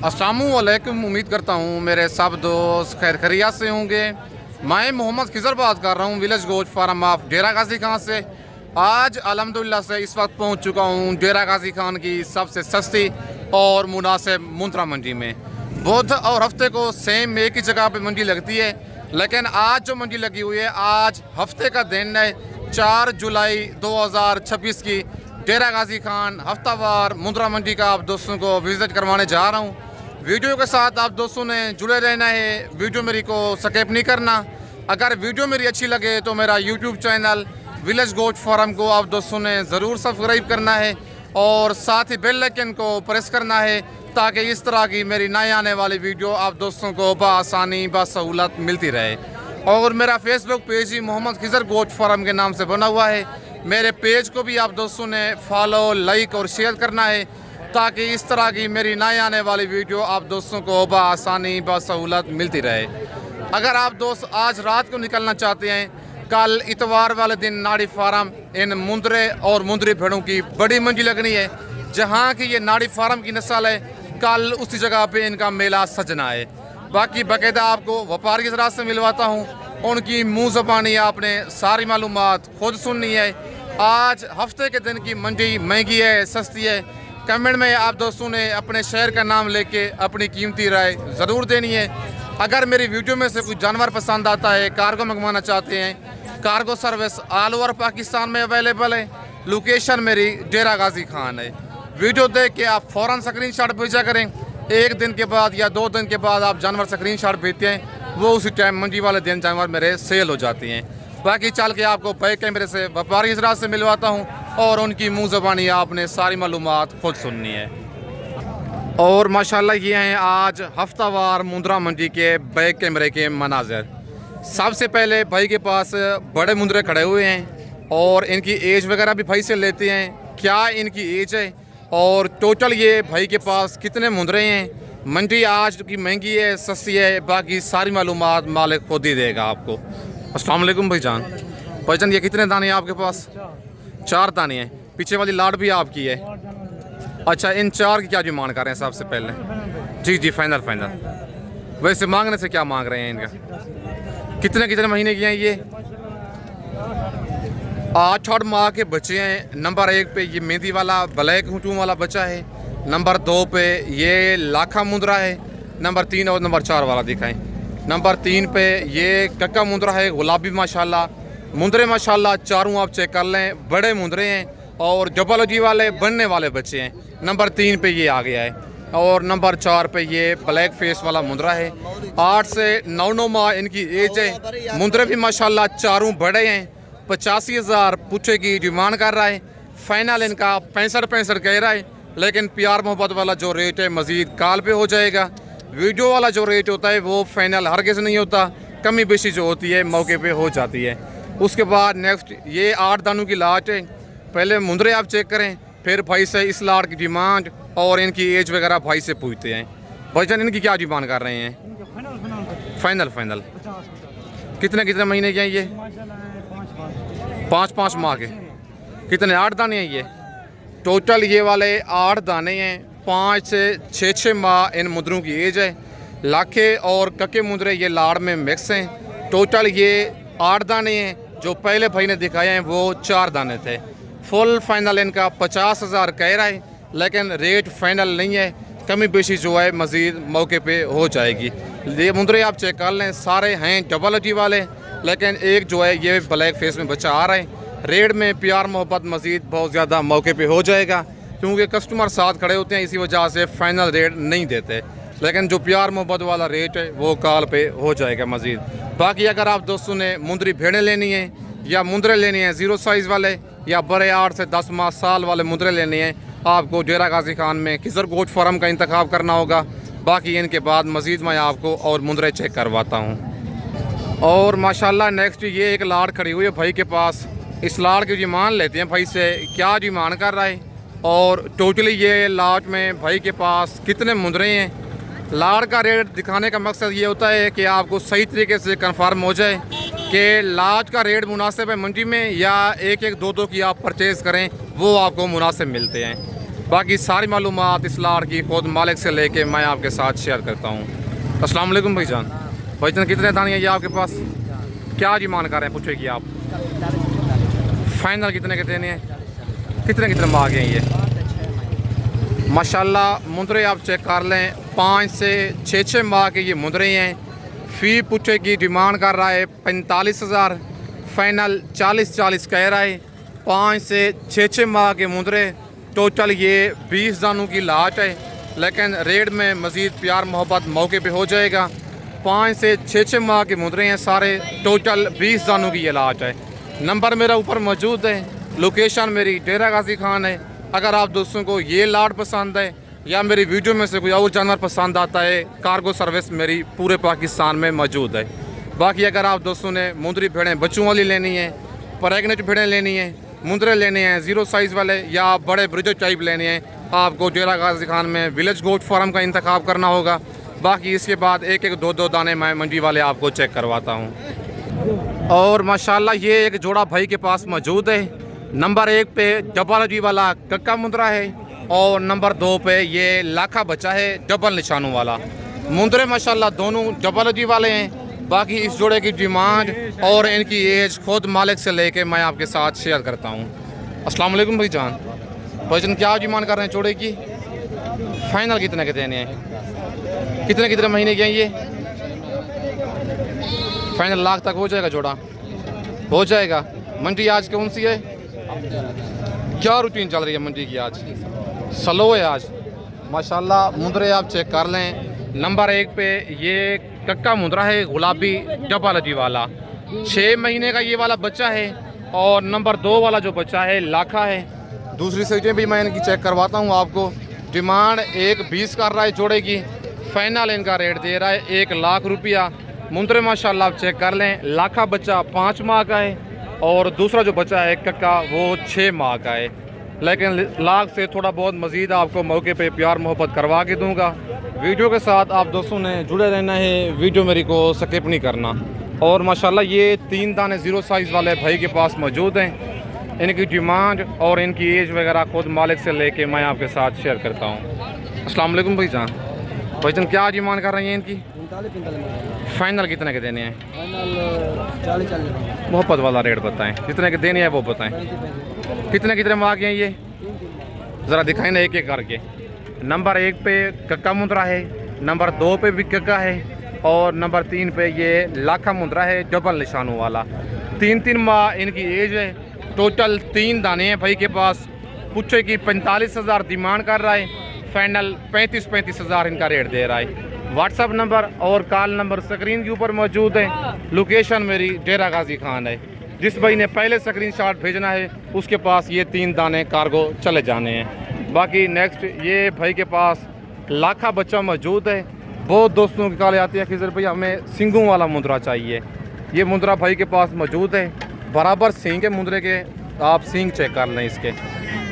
अस्सलामुअलैकुम। उम्मीद करता हूँ मेरे सब दोस्त खैर खैरियत से होंगे। मैं मोहम्मद खिज़र बात कर रहा हूँ विलेज गोश्त फार्म ऑफ डेरा गाजी खान से। आज अल्हम्दुलिल्लाह से इस वक्त पहुँच चुका हूँ डेरा गाजी खान की सबसे सस्ती और मुनासिब मुंद्रा मंडी में। बुध और हफ्ते को सेम एक ही जगह पे मंडी लगती है, लेकिन आज जो मंडी लगी हुई है, आज हफ्ते का दिन है 4 जुलाई 2026 की। डेरा गाजी खान हफ्तावार मुंद्रा मंडी का आप दोस्तों को विज़िट करवाने जा रहा हूँ। वीडियो के साथ आप दोस्तों ने जुड़े रहना है, वीडियो मेरी को स्किप नहीं करना। अगर वीडियो मेरी अच्छी लगे तो मेरा यूट्यूब चैनल विलेज गोश्त फार्म को आप दोस्तों ने ज़रूर सब्सक्राइब करना है और साथ ही बेल आइकन को प्रेस करना है, ताकि इस तरह की मेरी नई आने वाली वीडियो आप दोस्तों को बआसानी बसहूलत मिलती रहे। और मेरा फेसबुक पेज ही मोहम्मद खिज़र गोश्त फार्म के नाम से बना हुआ है। मेरे पेज को भी आप दोस्तों ने फॉलो, लाइक और शेयर करना है, ताकि इस तरह की मेरी नई आने वाली वीडियो आप दोस्तों को बआसानी बसहूलत मिलती रहे। अगर आप दोस्त आज रात को निकलना चाहते हैं, कल इतवार वाले दिन नाड़ी फार्म इन मुंद्रे और मुंद्री भेड़ों की बड़ी मंडी लगनी है, जहां की ये नाड़ी फार्म की नस्ल है। कल उसी जगह पे इनका मेला सजना है। बाकी बाकायदा आपको व्यापारी की तरह से मिलवाता हूँ, उनकी मुँह ज़बानी आपने सारी मालूमात खुद सुननी है। आज हफ्ते के दिन की मंडी महंगी है, सस्ती है। कमेंट में आप दोस्तों ने अपने शहर का नाम लेके अपनी कीमती राय ज़रूर देनी है। अगर मेरी वीडियो में से कोई जानवर पसंद आता है, कार्गो मंगवाना चाहते हैं, cargo service all over Pakistan में अवेलेबल है। लोकेशन मेरी डेरा गाजी खान है। वीडियो देख के आप फ़ौरन स्क्रीनशॉट भेजा करें। एक दिन के बाद या 2 दिन के बाद आप जानवर स्क्रीनशॉट भेजते हैं, वो उसी टाइम मंडी वाले दिन जानवर मेरे सेल हो जाती हैं। बाकी चल के आपको बैक कैमरे से व्यापारी इजरा से मिलवाता हूँ और उनकी मुँह ज़बानी आपने सारी मालूमात खुद सुननी है। और माशाल्लाह ये हैं आज हफ्तावार मुंद्रा मंडी के बैक कैमरे के मनाज़र। सबसे पहले भाई के पास बड़े मुंद्रे खड़े हुए हैं और इनकी एज वगैरह भी भाई से लेते हैं, क्या इनकी एज है और टोटल ये भाई के पास कितने मुंद्रे हैं। मंडी आज की महंगी है, सस्ती है, बाकी सारी मालूमात मालिक खुद ही देगा आपको। अस्सलाम वालेकुम भाईजान। भाईजान ये कितने दाने हैं आपके पास? 4 दाने हैं। पीछे वाली लाट भी आपकी है? अच्छा, इन 4 की क्या डिमांड कर रहे हैं सबसे पहले? जी फाइनल। वैसे मांगने से क्या मांग रहे हैं इनका? कितने महीने की हैं ये? 8 माह के बच्चे हैं। नंबर 1 पे ये मेहंदी वाला ब्लैक हुटूम वाला बच्चा है। नंबर 2 पे ये लाखा मुंद्रा है। नंबर 3 और नंबर 4 वाला दिखाएं। नंबर 3 पे ये कक्का मुंद्रा है, गुलाबी माशाल्लाह। मुंद्रे माशाल्लाह चारों आप चेक कर लें, बड़े मुंद्रे हैं और जबलजी वाले बनने वाले बच्चे हैं। नंबर 3 पे ये आ गया है और नंबर 4 पे ये ब्लैक फेस वाला मुंद्रा है। 8 से 9 माह इनकी एज है। मुंद्रे भी माशाल्लाह चारों बड़े हैं। 85,000 पूछे की डिमांड कर रहा है। फाइनल इनका 65 कह रहा है, लेकिन प्यार मोहब्बत वाला जो रेट है मज़ीद काल पे हो जाएगा। वीडियो वाला जो रेट होता है वो फाइनल हरगिज़ नहीं होता, कमी बेशी जो होती है मौके पे हो जाती है। उसके बाद नेक्स्ट ये 8 दानों की लाट है। पहले मुंद्रे आप चेक करें, फिर भाई से इस लाट की डिमांड और इनकी एज वगैरह भाई से पूछते हैं। भाईजान इनकी क्या डिमांड कर रहे हैं? फाइनल कितने महीने के हैं ये? 5 माह के। कितने? 8 दाने हैं ये। टोटल ये वाले 8 दाने हैं। 5 से 6 माह इन मुंद्रों की एज है। लाखे और कके मुंद्रे ये लाड़ में मिक्स हैं। टोटल ये 8 दाने हैं। जो पहले भाई ने दिखाए हैं वो 4 दाने थे। फुल फाइनल इनका 50,000 कह रहा है, लेकिन रेट फाइनल नहीं है, कमी बेशी जो है मज़ीद मौके पे हो जाएगी। ये मुंद्रे आप चेक कर लें, सारे हैं डबल अटी वाले, लेकिन एक जो है ये ब्लैक फेस में बच्चा आ रहा है। रेट में प्यार मोहब्बत मज़ीद बहुत ज़्यादा मौके पे हो जाएगा, क्योंकि कस्टमर साथ खड़े होते हैं, इसी वजह से फाइनल रेट नहीं देते। लेकिन जो प्यार मोहब्बत वाला रेट है वो काल पे हो जाएगा मज़ीद। बाकी अगर आप दोस्तों ने मुंद्री भेड़ें लेनी है या मुंद्रे लेने हैं 0 साइज़ वाले या बड़े 8 से 10 माह साल वाले मुंद्रे लेने हैं, आपको डेरा गाजी खान में खिज़र गोश्त फार्म का इंतखाब करना होगा। बाकी इनके बाद मज़ीद मैं आपको और मुंद्रे चेक करवाता हूँ। और माशाल्लाह नेक्स्ट ये एक लाड़ खड़ी हुई है भाई के पास। इस लाड़ की डिमांड लेते हैं भाई से, क्या डिमांड कर रहा है और टोटली ये लाट में भाई के पास कितने मुंद्रे हैं। लाड़ का रेट दिखाने का मकसद ये होता है कि आपको सही तरीके से कंफर्म हो जाए कि लाट का रेट मुनासिब है मंडी में, या 1-1, 2-2 की आप परचेज़ करें वो आपको मुनासिब मिलते हैं। बाकी सारी मालूमात इस लाड़ की खुद मालिक से लेके मैं आपके साथ शेयर करता हूँ। अस्सलाम वालेकुम भाईजान। भाईजान कितने दाने हैं ये आपके पास? क्या डिमांड कर रहे हैं पूछेगी आप? फाइनल कितने के देने हैं? कितने माह के हैं ये? माशाल्लाह मुंदरे आप चेक कर लें, 5 से 6 माह के ये मुंदरे हैं। फ़ी पूछे की डिमांड कर रहा है 45,000, फाइनल 40 कह रहा है। 5 से 6 माह के मुंदरे, टोटल ये 20 दानों की लाट है, लेकिन रेट में मज़ीद प्यार मोहब्बत मौके पे हो जाएगा। 5 से 6 माह के मुंदरे हैं सारे, टोटल 20 दानों की ये लाट है। नंबर मेरा ऊपर मौजूद है, लोकेशन मेरी डेरा गाजी खान है। अगर आप दोस्तों को ये लाट पसंद है या मेरी वीडियो में से कोई और जानवर पसंद आता है, कार्गो सर्विस मेरी पूरे पाकिस्तान में मौजूद है। बाकी अगर आप दोस्तों ने मुंदरी भेड़ें बच्चों वाली लेनी है, प्रेगनेंट भेड़ें लेनी है, मुंदरे लेने हैं 0 साइज़ वाले या बड़े ब्रिजर टाइप लेने हैं, आपको डेरा गाजी खान में विलेज गोट फार्म का इंतखाब करना होगा। बाकी इसके बाद एक 2 दाने मैं मंडी वाले आपको चेक करवाता हूँ। और माशाल्लाह ये एक जोड़ा भाई के पास मौजूद है। नंबर 1 पे डबल वाला कक्का मुंदरा है और नंबर 2 पे ये लाखा बच्चा है डबल निशानों वाला। मुंदरे माशाल्लाह दोनों डबल वाले हैं। बाकी इस जोड़े की डिमांड और इनकी एज खुद मालिक से लेके मैं आपके साथ शेयर करता हूँ। अस्सलाम वालेकुम भाईजान। भाईजान क्या डिमांड कर रहे हैं जोड़े की? फाइनल कितने के देने हैं? कितने महीने के हैं ये? फाइनल लाख तक हो जाएगा जोड़ा? हो जाएगा। मंडी आज कौन सी है? क्या रूटीन चल रही है मंडी की आज? स्लो है आज। माशाल्लाह मुंदरे आप चेक कर लें। नंबर 1 पे ये कक्का मुंदरा है गुलाबी डबल वाला, 6 महीने का ये वाला बच्चा है। और नंबर 2 वाला जो बच्चा है लाखा है। दूसरी साइडें भी मैं इनकी चेक करवाता हूँ आपको। डिमांड 1,20 कर रहा है जोड़े की, फाइनल इनका रेट दे रहा है 1 लाख रुपया। मुंदरे माशाल्लाह आप चेक कर लें। लाखा बच्चा 5 माह का है और दूसरा जो बच्चा है कक्का वो 6 माह का है। लेकिन लाख से थोड़ा बहुत मज़ीद आपको मौके पे प्यार मोहब्बत करवा के दूंगा। वीडियो के साथ आप दोस्तों ने जुड़े रहना है, वीडियो मेरी को स्किप नहीं करना। और माशाल्लाह ये 3 दाने 0 साइज़ वाले भाई के पास मौजूद हैं। इनकी डिमांड और इनकी एज वगैरह खुद मालिक से लेके मैं आपके साथ शेयर करता हूँ। अस्सलाम वालेकुम भाईजान। भाईजान क्या डिमांड कर रही हैं इनकी? फाइनल कितने के देने हैं? 40 मोहब्बत वाला रेट बताएं, जितने के देने हैं वो बताएं। कितने माह के हैं ये? ज़रा दिखाएं ना एक करके। नंबर 1 पे कक्का मुंदरा है, नंबर 2 पे भी कक्का है और नंबर 3 पे ये लाखा मुंदरा है डबल निशानों वाला। 3 माह इनकी एज है। टोटल 3 दाने हैं भाई के पास। पूछे कि 45,000 डिमांड कर रहा है, फाइनल 35,000 इनका रेट दे रहा है। व्हाट्सअप नंबर और कॉल नंबर स्क्रीन के ऊपर मौजूद है। लोकेशन मेरी डेरा गाजी खान है। जिस भाई ने पहले स्क्रीनशॉट भेजना है उसके पास ये 3 दाने कार्गो चले जाने हैं। बाकी नेक्स्ट ये भाई के पास लाखा बच्चा मौजूद है। बहुत दोस्तों की कॉल आती है खिजर भाई हमें सिंगों वाला मुंदरा चाहिए। ये मुंदरा भाई के पास मौजूद है, बराबर सींग के मुंदरे के, आप सींग चेक कर लें इसके।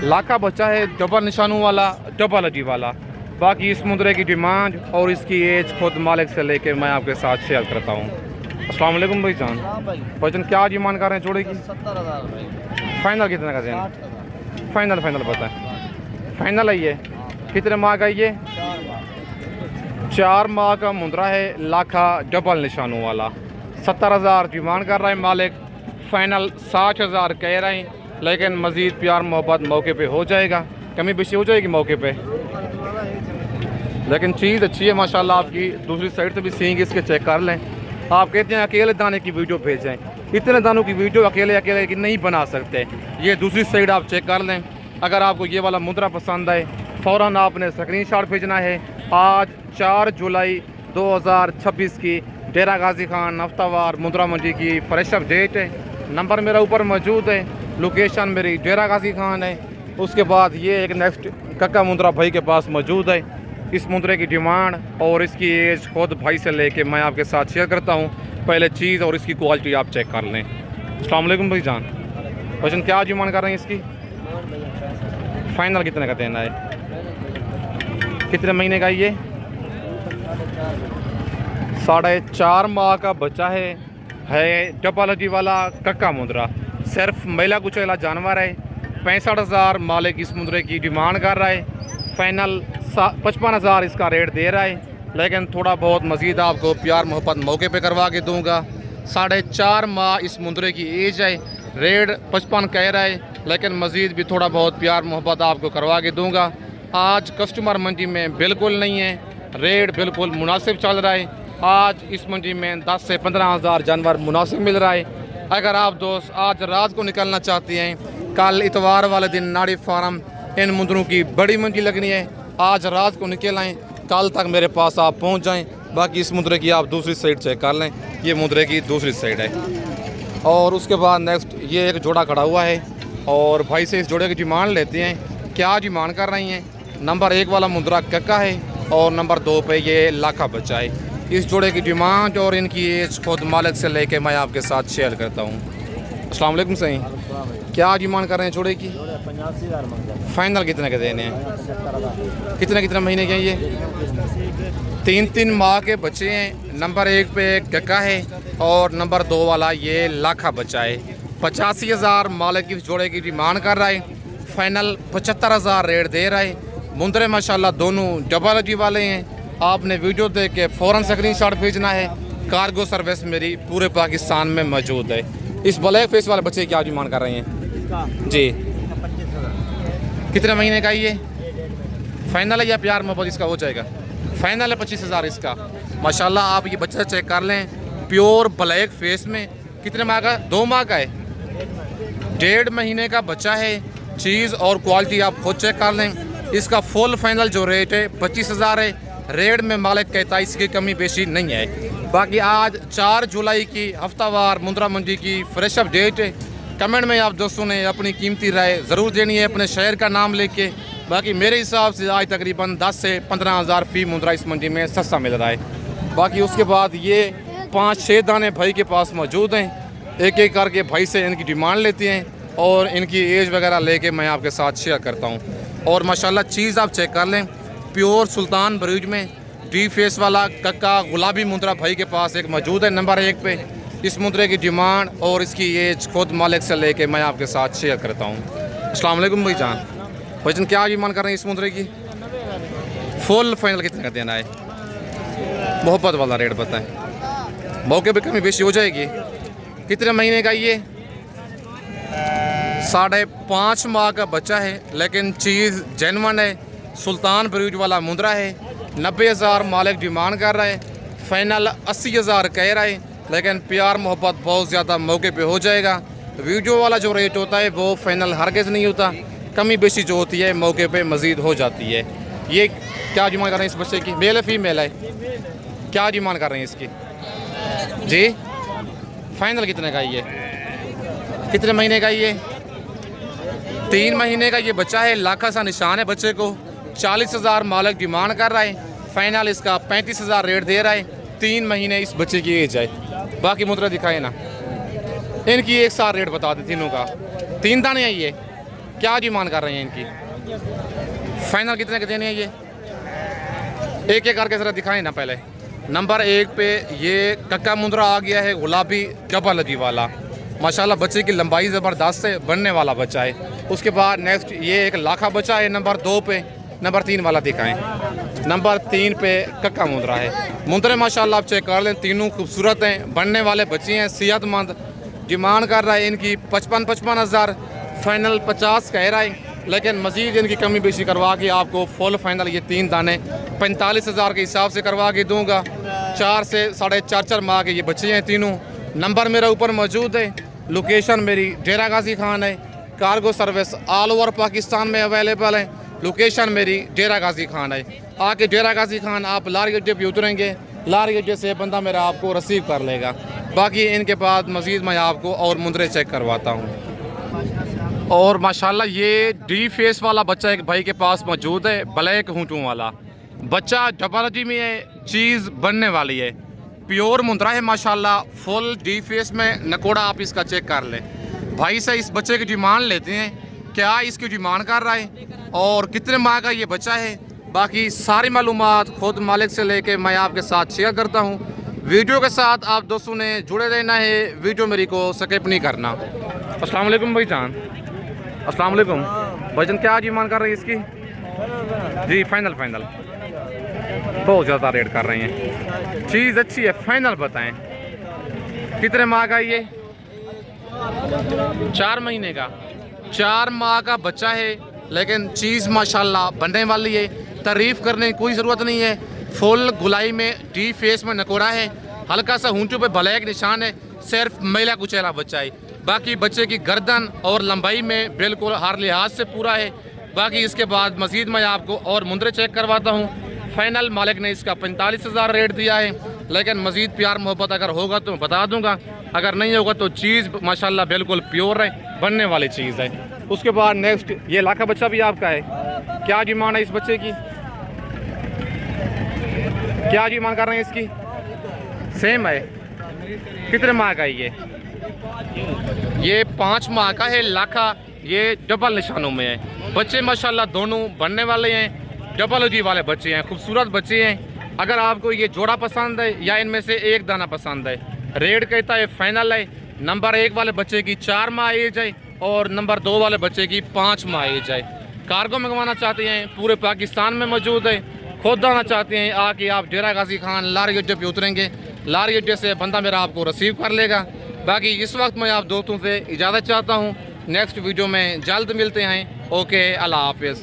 लाखा बच्चा है डबल निशानों वाला, डबल अजी वाला। बाकी इस मुंदरे की डिमांड और इसकी एज खुद मालिक से लेके मैं आपके साथ शेयर करता हूँ। अस्सलाम वालेकुम भाईजान। भाईजान क्या डिमांड कर रहे हैं जोड़े की? 70,000। फाइनल कितने का देना? फाइनल बताएं। फाइनल है ये? कितने माह का ये? 4 माह का मुंदरा है, लाखा डबल निशानों वाला। 70,000 डिमांड कर रहा है मालिक, फाइनल 60,000 कह रहे हैं। लेकिन मज़ीद प्यार मोहब्बत मौके पे हो जाएगा, कमी बेशी हो जाएगी मौके पे। लेकिन चीज़ अच्छी है माशाल्लाह आपकी। दूसरी साइड से भी सींग इसके चेक कर लें। आप कहते हैं अकेले दाने की वीडियो भेजें, इतने दानों की वीडियो अकेले की नहीं बना सकते। ये दूसरी साइड आप चेक कर लें। अगर आपको ये वाला मुंदरा पसंद आए फ़ौरन आपने स्क्रीनशॉट भेजना है। आज 4 जुलाई 2026 की डेरा गाजी खान हफ्तावार मुंदरा मंडी की फ्रेश अपडेट है। नंबर मेरा ऊपर मौजूद है, लोकेशन मेरी डेरा गाजी खान है। उसके बाद ये एक नेक्स्ट कक्का मुंदरा भाई के पास मौजूद है। इस मुंदरे की डिमांड और इसकी एज खुद भाई से लेके मैं आपके साथ शेयर करता हूँ। पहले चीज़ और इसकी क्वालिटी आप चेक कर लें। अस्सलाम वालेकुम भाईजान। भाईजान क्या डिमांड कर रहे हैं इसकी? फाइनल कितने का देना है? कितने महीने का ये? 4.5 माह का बच्चा है डबल अजी वाला कक्का मुंदरा। सिर्फ महिला कुचेला जानवर है। 65,000 मालिक इस मुंदरे की डिमांड कर रहा है। फ़ाइनल 55,000 इसका रेट दे रहा है, लेकिन थोड़ा बहुत मज़ीद आपको प्यार मोहब्बत मौके पे करवा के दूंगा। 4.5 माह इस मुंदरे की एज है, रेट 55 कह रहा है, लेकिन मज़ीद भी थोड़ा बहुत प्यार मोहब्बत आपको करवा के दूंगा। आज कस्टमर मंडी में बिल्कुल नहीं है, रेट बिल्कुल मुनासिब चल रहा है। आज इस मंडी में 10 से 15,000 जानवर मुनासिब मिल रहा है। अगर आप दोस्त आज रात को निकलना चाहते हैं, कल इतवार वाले दिन नाड़ी फार्म इन मुंदरों की बड़ी मंडी लगनी है, आज रात को निकल आएँ, कल तक मेरे पास आप पहुंच जाएं। बाकी इस मुंदरे की आप दूसरी साइड चेक कर लें, ये मुंदरे की दूसरी साइड है। और उसके बाद नेक्स्ट ये एक जोड़ा खड़ा हुआ है और भाई से इस जोड़े की डिमांड लेते हैं, क्या डिमांड कर रही हैं। नंबर 1 वाला मुंदरा कक्का है और नंबर 2 पे ये लाखा बच्चा है। इस जोड़े की डिमांड और इनकी एज खुद मालिक से लेके मैं आपके साथ शेयर करता हूँ। अस्सलाम वालेकुम सही, क्या डिमांड कर रहे हैं जोड़े की? 85,000 फाइनल कितने के देने हैं? कितने महीने के हैं ये? 3 माह के बच्चे हैं। नंबर 1 पे कक्का है और नंबर 2 वाला ये लाखा बच्चा है। 85,000 मालिक इस जोड़े की डिमांड कर रहा है, फाइनल 75,000 रेट दे रहा है। मुंदरे माशाल्लाह दोनों डबल अजी वाले हैं। आपने वीडियो देख के फ़ौरन स्क्रीनशॉट भेजना है। कार्गो सर्विस मेरी पूरे पाकिस्तान में मौजूद है। इस ब्लैक फेस वाले बच्चे की क्या डिमांड कर रहे हैं जी? 25,000 कितने महीने का ये? फाइनल है या प्यार मोहब्बत इसका हो जाएगा? फाइनल है 25,000 इसका। माशाल्लाह आप ये बच्चा चेक कर लें, प्योर ब्लैक फेस में। कितने माह का? 2 माह का है, 1.5 महीने का बच्चा है। चीज़ और क्वालिटी आप खुद चेक कर लें। इसका फुल फाइनल जो रेट है 25,000 है। रेट में मालिक कहता है इसकी कमी बेशी नहीं है। बाकी आज 4 जुलाई की हफ्तावार मुंद्रा मंडी की फ्रेश अप डेट है। कमेंट में आप दोस्तों ने अपनी कीमती राय ज़रूर देनी है, अपने शहर का नाम लेके। बाकी मेरे हिसाब से आज तकरीबन 10 से 15,000 फ़ी मुंद्रा इस मंडी में सस्ता मिल रहा है। बाकी उसके बाद ये 5-6 दाने भाई के पास मौजूद हैं। एक एक करके भाई से इनकी डिमांड लेते हैं और इनकी एज वगैरह लेके मैं आपके साथ शेयर करता हूँ। और माशाल्लाह चीज़ आप चेक कर लें, प्योर सुल्तान ब्रीड में डी फेस वाला कक्का गुलाबी मुंद्रा भाई के पास एक मौजूद है नंबर 1 पे। इस मुंद्रे की डिमांड और इसकी एज खुद मालिक से लेके मैं आपके साथ शेयर करता हूँ। अस्सलाम वालेकुम भाईजान, भाईजान क्या डिमांड कर रहे हैं इस मुंद्रे की? फुल फाइनल कितने का देना है? मोहब्बत वाला रेट बताएं, मौके पे कमी बेशी हो जाएगी। कितने महीने का ये? 5.5 माह का बच्चा है, लेकिन चीज़ जेन्युइन है। सुल्तान ब्रीड वाला मुंद्रा है। 90,000 मालिक डिमांड कर रहा है, फाइनल 80,000 कह रहा है, लेकिन प्यार मोहब्बत बहुत ज़्यादा मौके पे हो जाएगा। वीडियो वाला जो रेट होता है वो फाइनल हरगिज़ नहीं होता, कमी बेशी जो होती है मौके पे मज़ीद हो जाती है। ये क्या डिमांड कर रहे हैं इस बच्चे की? मेल है फीमेल है? क्या डिमांड कर रहे हैं इसकी जी? फाइनल कितने का ये? कितने महीने का ये? 3 महीने का ये बच्चा है। लाखा सा निशान है बच्चे को। 40,000 मालिक डिमांड कर रहा है, फाइनल इसका 35,000 रेट दे रहा है। 3 महीने इस बच्चे की एज है। बाकी मुद्रा दिखाए ना, इनकी एक साथ रेट बता दें तीनों का। 3 दाने हैं ये, क्या डिमांड कर रहे हैं इनकी? फाइनल कितने के देने हैं ये? एक एक करके ज़रा दिखाएं ना। पहले नंबर 1 पे ये कक्का मुंद्रा आ गया है, गुलाबी डबल अजी वाला। माशाल्लाह बच्चे की लंबाई ज़बरदस्त है, बनने वाला बच्चा है। उसके बाद नेक्स्ट ये एक लाखा बच्चा है नंबर 2 पे। नंबर 3 वाला दिखाएं। नंबर 3 पे कक्का मुंद्रा है। मुंद्रे माशाल्लाह आप चेक कर लें, तीनों खूबसूरत हैं, बनने वाले बच्चे हैं, सेहतमंद। डिमांड कर रहा है इनकी 55,000, फाइनल 50 कह रहा है, लेकिन मज़ीद इनकी कमी बेशी करवा के आपको फुल फाइनल ये 3 दाने 45,000 के हिसाब से करवा के दूँगा। 4 से 4.5 माह के ये बच्चे हैं तीनों। नंबर मेरा ऊपर मौजूद है। लोकेशन मेरी डेरा गाजी खान है। Cargo service all over Pakistan में अवेलेबल है। लोकेशन मेरी डेरा गाजी खान है। आके डेरा गाजी खान आप लारी अड्डे पे उतरेंगे, लारी अड्डे से बंदा मेरा आपको रिसीव कर लेगा। बाकी इनके बाद मज़ीद मैं आपको और मुंदरे चेक करवाता हूँ। और माशाल्लाह ये डी फेस वाला बच्चा एक भाई के पास मौजूद है, ब्लैक हूँटों वाला बच्चा डबल में है, चीज़ बनने वाली है। प्योर मुंद्रा है माशाल्लाह, फुल डी फेस में नकोड़ा आप इसका चेक कर लें। भाई से इस बच्चे की डिमांड लेते हैं, क्या इसकी डिमांड कर रहा है और कितने माह का ये बच्चा है। बाकी सारी मालूमात खुद मालिक से लेके मैं आपके साथ शेयर करता हूँ। वीडियो के साथ आप दोस्तों ने जुड़े रहना है, वीडियो मेरी को स्किप नहीं करना। अस्सलाम वालेकुम भाईजान, अस्सलाम वालेकुम। वजन क्या आज ईमान कर रही है इसकी? जी फाइनल बहुत ज़्यादा रेट कर रहे हैं। चीज़ अच्छी है, फाइनल बताएं। कितने माह का ये? 4 महीने का। 4 माह का बच्चा है, लेकिन चीज़ माशाल्लाह बनने वाली है। तारीफ़ करने की कोई ज़रूरत नहीं है। फुल गुलाई में, डी फेस में नकोड़ा है, हल्का सा होंठों पे ब्लैक निशान है। सिर्फ मैला कुचैला बच्चा है। बाकी बच्चे की गर्दन और लंबाई में बिल्कुल हर लिहाज से पूरा है। बाकी इसके बाद मज़ीद मैं आपको और मुंदरे चेक करवाता हूँ। फाइनल मालिक ने इसका 45,000 रेट दिया है, लेकिन मज़ीद प्यार मोहब्बत अगर होगा तो बता दूंगा, अगर नहीं होगा तो चीज़ माशाल्लाह बिल्कुल प्योर है, बनने वाली चीज़ है। उसके बाद नेक्स्ट ये लाखा बच्चा भी आपका है। क्या डिमांड है इस बच्चे की? क्या डिमांड कर रहे हैं इसकी? सेम है। कितने माह का है ये 5 माह का है लाखा। ये डबल निशानों में है। बच्चे माशाल्लाह दोनों बनने वाले हैं, डबल जी वाले बच्चे हैं, खूबसूरत बच्चे हैं। अगर आपको ये जोड़ा पसंद है या इनमें से एक दाना पसंद है, रेट कहता है फाइनल है। नंबर 1 वाले बच्चे की 4 माह एज है और नंबर 2 वाले बच्चे की 5 माह एज है। कार्गो मंगवाना चाहते हैं, पूरे पाकिस्तान में मौजूद है। खुद आना चाहते हैं, आके आप डेरा गाजी खान लारी अड्डे पे उतरेंगे, लारी अड्डे से बंदा मेरा आपको रिसीव कर लेगा। बाकी इस वक्त मैं आप दोस्तों से इजाज़त चाहता हूँ। नेक्स्ट वीडियो में जल्द मिलते हैं। ओके, अल्लाह हाफिज़।